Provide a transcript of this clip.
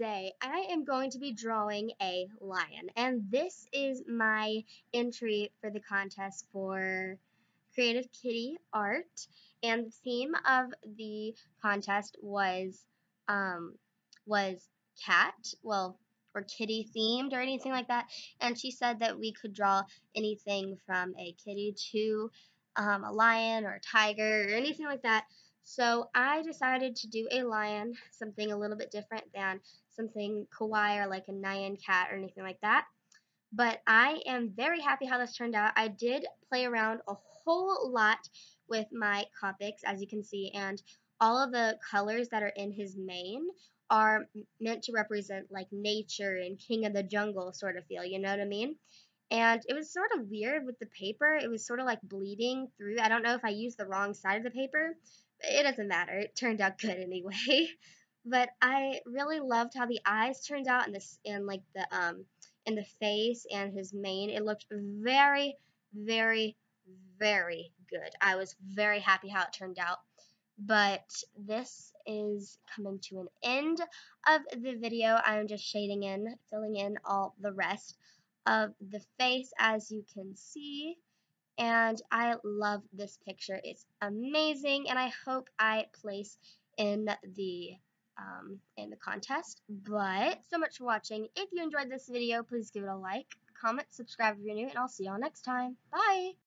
today I am going to be drawing a lion, and this is my entry for the contest for Creative Kitty Art. And the theme of the contest um was cat, well, or kitty themed or anything like that. And she said that we could draw anything from a kitty to a lion or a tiger or anything like that. So I decided to do a lion, something a little bit different than something kawaii or like a Nyan cat or anything like that. But I am very happy how this turned out. I did play around a whole lot with my Copics, as you can see, and all of the colors that are in his mane are meant to represent like nature and king of the jungle sort of feel, you know what I mean? And it was sort of weird with the paper. It was sort of like bleeding through. I don't know if I used the wrong side of the paper, but it doesn't matter. It turned out good anyway. But I really loved how the eyes turned out and this and like the in the face and his mane. It looked very, very, very good. I was very happy how it turned out. But this is coming to an end of the video. I'm just shading in, filling in all the rest of the face, as you can see. And I love this picture. It's amazing, and I hope I place in the contest. But so much for watching. If you enjoyed this video, please give it a like, comment, subscribe if you're new, and I'll see y'all next time. Bye!